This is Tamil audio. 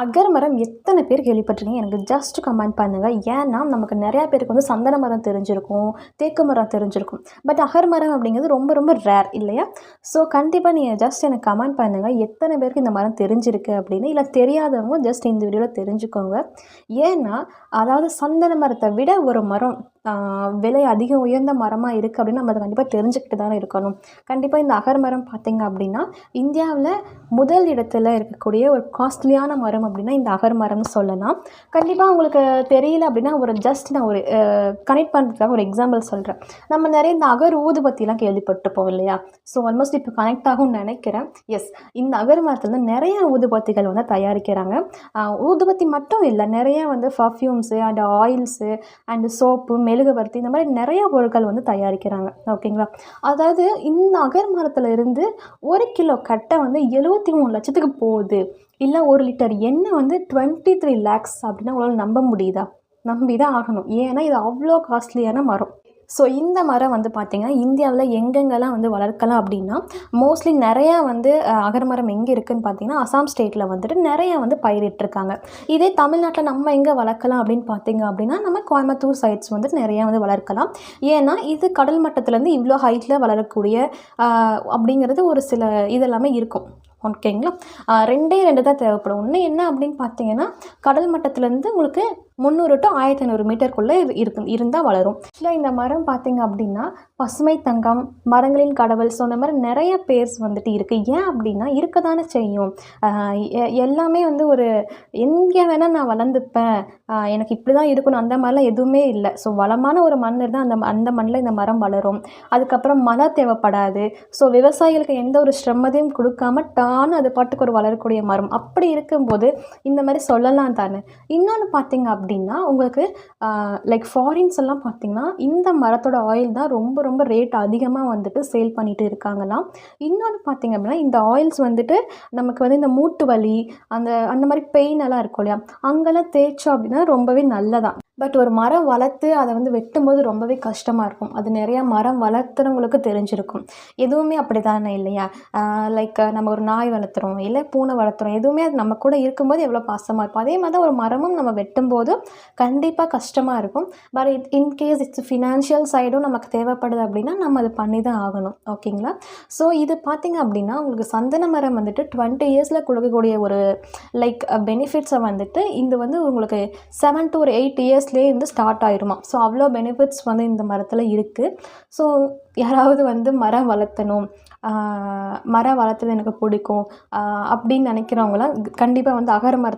அகர் மரம் எத்தனை பேர் கேள்விப்பட்டிருக்கீங்க? எனக்கு ஜஸ்ட் கமெண்ட் பண்ணுங்கள். ஏன்னா நமக்கு நிறையா பேருக்கு வந்து சந்தன மரம் தெரிஞ்சிருக்கும், தேக்கு மரம் தெரிஞ்சிருக்கும். பட் அகர் மரம் அப்படிங்கிறது ரொம்ப ரொம்ப ரேர் இல்லையா? ஸோ கண்டிப்பாக நீங்கள் ஜஸ்ட் எனக்கு கமெண்ட் பண்ணுங்கள். எத்தனை பேருக்கு இந்த மரம் தெரிஞ்சிருக்கு அப்படின்னு. இல்லை தெரியாதவங்க ஜஸ்ட் இந்த வீடியோவில் தெரிஞ்சுக்கோங்க. ஏன்னா அதாவது சந்தன மரத்தை விட ஒரு மரம் விலை அதிகம் உயர்ந்த மரமாக இருக்குது அப்படின்னு நம்ம அதை கண்டிப்பாக தெரிஞ்சுக்கிட்டு தானே இருக்கணும். கண்டிப்பாக இந்த அகர் மரம் பார்த்திங்க அப்படின்னா இந்தியாவில் முதல் இடத்துல இருக்கக்கூடிய ஒரு காஸ்ட்லியான மரம் அப்படின்னா இந்த அகர் மரம்னு சொல்லலாம். கண்டிப்பாக உங்களுக்கு தெரியல அப்படின்னா நான் ஒரு கனெக்ட் பண்ணுறதுக்காக ஒரு எக்ஸாம்பிள் சொல்கிறேன். நம்ம நிறைய இந்த அகர் ஊதுபத்திலாம் கேள்விப்பட்டிருப்போம் இல்லையா? ஸோ ஆல்மோஸ்ட் இப்போ கனெக்ட் ஆகும்னு நினைக்கிறேன். எஸ், இந்த அகர் மரத்தில் நிறைய ஊதுபத்திகள் வந்து தயாரிக்கிறாங்க. ஊதுபத்தி மட்டும் இல்லை, நிறைய வந்து perfumes and oils and soap, மெழுகுவர்த்தி, இந்த மாதிரி நிறைய பொருட்கள் வந்து தயாரிக்கிறாங்க. ஓகேங்களா? அதாவது இந்த அகர் மரத்தில் இருந்து 1 கிலோ கட்டை வந்து 73 லட்சத்துக்கு போகுது. இல்லை 1 லிட்டர் எண்ணெய் வந்து 23 lakhs அப்படின்னா உங்களால் நம்ப முடியுதா? நம்பி தான் ஆகணும். ஏன்னா இது அவ்வளோ காஸ்ட்லியான மரம். ஸோ இந்த மரம் வந்து பார்த்திங்கன்னா இந்தியாவில் எங்கெங்கெல்லாம் வந்து வளர்க்கலாம் அப்படின்னா மோஸ்ட்லி நிறையா வந்து அகர் மரம் எங்கே இருக்குதுன்னு பார்த்தீங்கன்னா அசாம் ஸ்டேட்டில் வந்துட்டு நிறையா வந்து பயிரிட்டிருக்காங்க. இதே தமிழ்நாட்டில் நம்ம எங்கே வளர்க்கலாம் அப்படின்னு பார்த்தீங்க அப்படின்னா நம்ம கோயம்புத்தூர் சைட்ஸ் வந்துட்டு நிறையா வந்து வளர்க்கலாம். ஏன்னா இது கடல் மட்டத்துலேருந்து இவ்வளோ ஹைட்டில் வளரக்கூடிய அப்படிங்கிறது ஒரு சில இதெல்லாமே இருக்கும். ஓகேங்களா? 2 தான் தேவைப்படும். ஒன்று என்ன அப்படின்னு பார்த்தீங்கன்னா கடல் மட்டத்துலேருந்து உங்களுக்கு 300 to 1500 மீட்டருக்குள்ளே இருந்தால் வளரும். இல்லை இந்த மரம் பார்த்திங்க அப்படின்னா பசுமை தங்கம், மரங்களின் கடவுள், ஸோ அந்த மாதிரி நிறைய பேர்ஸ் வந்துட்டு இருக்குது. ஏன் அப்படின்னா இருக்க தானே செய்யும். எல்லாமே வந்து ஒரு எங்கே வேணால் நான் வளர்ந்துப்பேன், எனக்கு இப்படி தான் இருக்கணும் அந்த மாதிரிலாம் எதுவுமே இல்லை. ஸோ வளமான ஒரு மண் இருந்தால் அந்த மண்ணில் இந்த மரம் வளரும். அதுக்கப்புறம் மழை தேவைப்படாது. ஸோ விவசாயிகளுக்கு எந்த ஒரு சிரமத்தையும் கொடுக்காம டான்னு அது பாட்டுக்கு ஒரு வளரக்கூடிய மரம். அப்படி இருக்கும்போது இந்த மாதிரி சொல்லலாம் தானே. இன்னொன்று பார்த்திங்க அப்படின்னா உங்களுக்கு லைக் ஃபாரின்ஸ் எல்லாம் பார்த்திங்கன்னா இந்த மரத்தோட ஆயில் தான் ரொம்ப ரொம்ப ரேட் அதிகமாக வந்துட்டு சேல் பண்ணிட்டு இருக்காங்களாம். இன்னொன்று பார்த்திங்க அப்படின்னா இந்த ஆயில்ஸ் வந்துட்டு நமக்கு வந்து இந்த மூட்டு வலி அந்த மாதிரி பெயின் எல்லாம் இருக்கும் இல்லையா, அங்கெல்லாம் தேய்ச்சோம் அப்படின்னா ரொம்பவே நல்லதான். பட் ஒரு மரம் வளர்த்து அதை வந்து வெட்டும்போது ரொம்பவே கஷ்டமாக இருக்கும். அது நிறையா மரம் வளர்த்துறவங்களுக்கு தெரிஞ்சிருக்கும். எதுவுமே அப்படி தானே இல்லையா? லைக் நம்ம ஒரு நாய் வளர்த்துறோம், இல்லை பூனை வளர்த்துறோம், எதுவுமே அது நம்ம கூட இருக்கும்போது எவ்வளோ பாசமாக இருக்கும். அதே மாதிரி தான் ஒரு மரமும் நம்ம வெட்டும்போது கண்டிப்பாக கஷ்டமாக இருக்கும். பட் இன்கேஸ் இட்ஸ் ஃபினான்ஷியல் சைடும் நமக்கு தேவைப்படுது அப்படின்னா நம்ம அது பண்ணி தான் ஆகணும். ஓகேங்களா? ஸோ இது பார்த்திங்க அப்படின்னா உங்களுக்கு சந்தன மரம் வந்துட்டு 20 இயர்ஸில் கொடுக்கக்கூடிய ஒரு லைக் பெனிஃபிட்ஸை வந்துட்டு இது வந்து உங்களுக்கு 7 to 8 இயர்ஸ் இருந்து ஸ்டார்ட் ஆயிருமா. ஸோ அவ்வளோ பெனிஃபிட்ஸ் வந்து இந்த மரத்தில் இருக்குது. ஸோ யாராவது வந்து மரம் வளர்த்தணும், மரம் வளர்த்தது எனக்கு பிடிக்கும் அப்படின்னு நினைக்கிறவங்களாம் கண்டிப்பாக வந்து அகர் மரத்தை